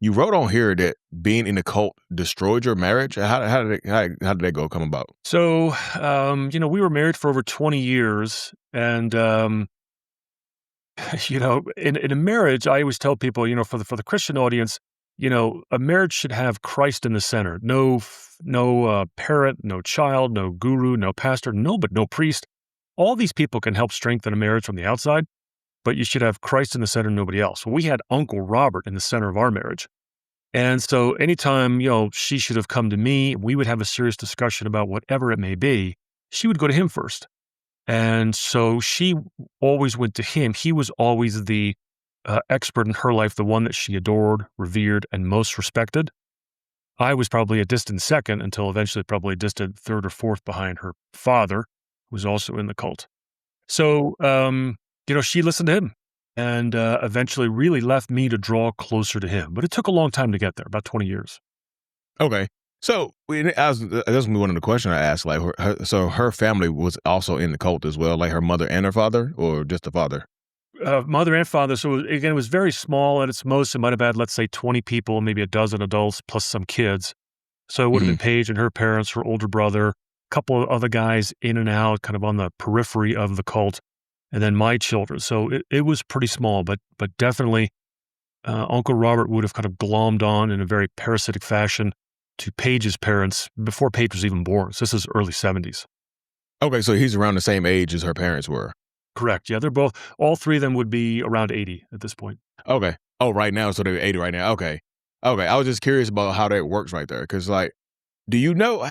you wrote on here that being in the cult destroyed your marriage. How did that go come about? So, we were married for over 20 years. And, in a marriage, I always tell people, for the Christian audience, a marriage should have Christ in the center. No parent, no child, no guru, no pastor, no priest. All these people can help strengthen a marriage from the outside, but you should have Christ in the center, nobody else. Well, we had Uncle Robert in the center of our marriage. And so anytime, she should have come to me, we would have a serious discussion about whatever it may be. She would go to him first. And so she always went to him. He was always the expert in her life, the one that she adored, revered, and most respected. I was probably a distant second until eventually probably a distant third or fourth behind her father, who was also in the cult. So, she listened to him and eventually really left me to draw closer to him. But it took a long time to get there, about 20 years. Okay. So that was one of the questions I asked. Like, so her family was also in the cult as well, like her mother and her father, or just the father? Mother and father. So again, it was very small at its most. It might have had, let's say, 20 people, maybe a dozen adults plus some kids. So it would have been Hmm. Paige and her parents, her older brother, a couple of other guys in and out, kind of on the periphery of the cult, and then my children. So it was pretty small, but definitely Uncle Robert would have kind of glommed on in a very parasitic fashion to Paige's parents before Paige was even born. So this is early 70s. Okay, so he's around the same age as her parents were. Correct. Yeah, all three of them would be around 80 at this point. Okay. Oh, right now, so they're 80 right now. Okay. Okay. I was just curious about how that works right there, because like, do you know? I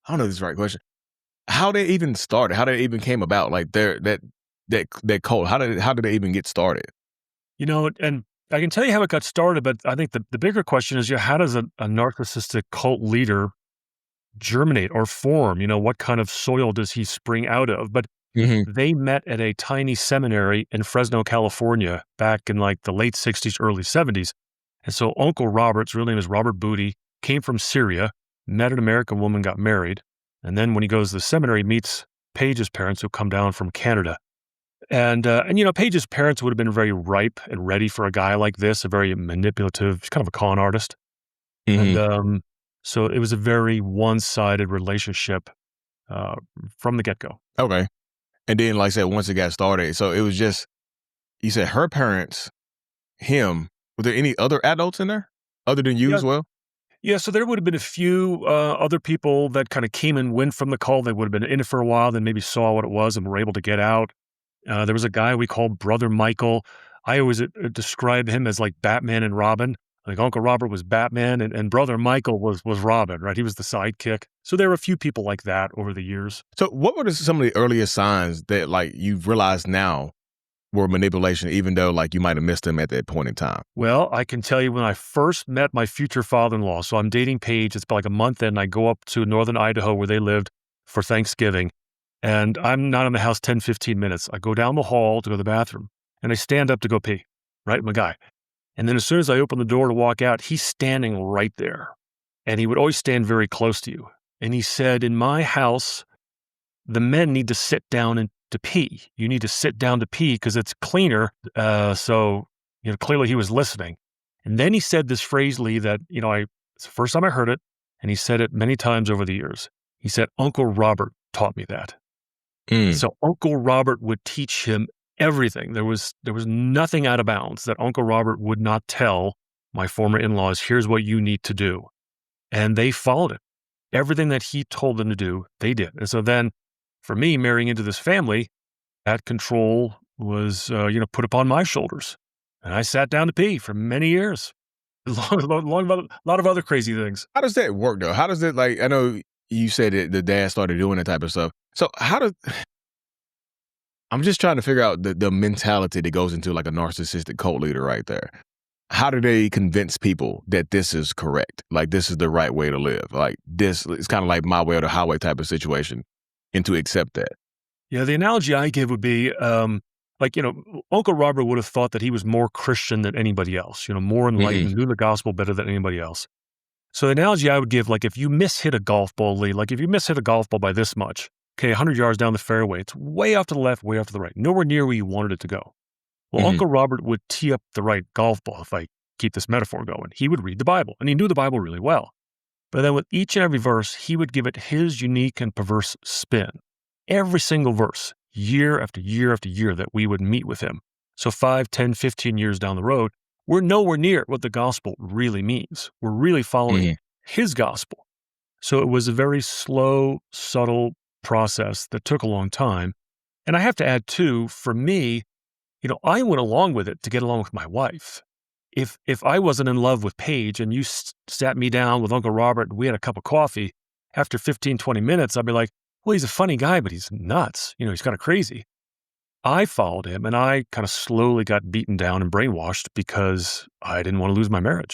don't know if this is the right question. How they even started? How they even came about? Like that cult. How did they even get started? And I can tell you how it got started, but I think the bigger question is, how does a narcissistic cult leader germinate or form? What kind of soil does he spring out of? But Hmm. they met at a tiny seminary in Fresno, California, back in like the late 60s, early 70s. And so Uncle Robert's real name is Robert Booty, came from Syria, met an American woman, got married. And then when he goes to the seminary, he meets Paige's parents who come down from Canada. And Paige's parents would have been very ripe and ready for a guy like this, a very manipulative, kind of a con artist. And Hmm. so it was a very one-sided relationship uh, from the get-go. Okay. And then, like I said, once it got started, so it was just you said her parents, him. Were there any other adults in there other than you Yeah, as well? yeah. So there would have been a few other people that kind of came and went from the call. They would have been in it for a while, then maybe saw what it was and were able to get out. There was a guy we called Brother Michael. I always describe him as like Batman and Robin. Like Uncle Robert was Batman and Brother Michael was Robin, right? He was the sidekick. So there were a few people like that over the years. So, what were some of the earliest signs that like you've realized now were manipulation, even though like you might have missed them at that point in time? Well, I can tell you when I first met my future father-in-law. So I'm dating Paige. It's like a month in. I go up to northern Idaho where they lived for Thanksgiving. And I'm not in the house 10, 15 minutes. I go down the hall to go to the bathroom and I stand up to go pee, right? My guy. And then as soon as I open the door to walk out, he's standing right there. And he would always stand very close to you. And he said, in my house, the men need to sit down and to pee. You need to sit down to pee because it's cleaner. So clearly he was listening. And then he said this phrase, Lee, that, it's the first time I heard it. And he said it many times over the years. He said, Uncle Robert taught me that. And Mm. so Uncle Robert would teach him everything. There was nothing out of bounds that Uncle Robert would not tell my former in-laws, here's what you need to do. And they followed it. Everything that he told them to do, they did. And so then for me, marrying into this family, that control was, put upon my shoulders. And I sat down to pee for many years, a lot of other crazy things. How does that work though? How does it like? I know you said that the dad started doing that type of stuff. So how does I'm just trying to figure out the mentality that goes into like a narcissistic cult leader right there. How do they convince people that this is correct? Like this is the right way to live? Like this it's kind of like my way or the highway type of situation and to accept that. Yeah, the analogy I give would be, Uncle Robert would have thought that he was more Christian than anybody else, more Hmm. enlightened, knew the gospel better than anybody else. So the analogy I would give, like if you mishit a golf ball, Lee, like if you mishit a golf ball by this much, okay, 100 yards down the fairway, it's way off to the left, way off to the right, nowhere near where you wanted it to go. Well, Hmm. Uncle Robert would tee up the right golf ball, if I keep this metaphor going, he would read the Bible, and he knew the Bible really well. But then with each and every verse, he would give it his unique and perverse spin. Every single verse, year after year after year that we would meet with him. So 5, 10, 15 years down the road, we're nowhere near what the gospel really means. We're really following Mhm. his gospel. So it was a very slow, subtle process that took a long time. And I have to add too, for me, I went along with it to get along with my wife. If I wasn't in love with Paige and you sat me down with Uncle Robert and we had a cup of coffee, after 15, 20 minutes, I'd be like, well, he's a funny guy, but he's nuts. He's kind of crazy. I followed him and I kind of slowly got beaten down and brainwashed because I didn't want to lose my marriage.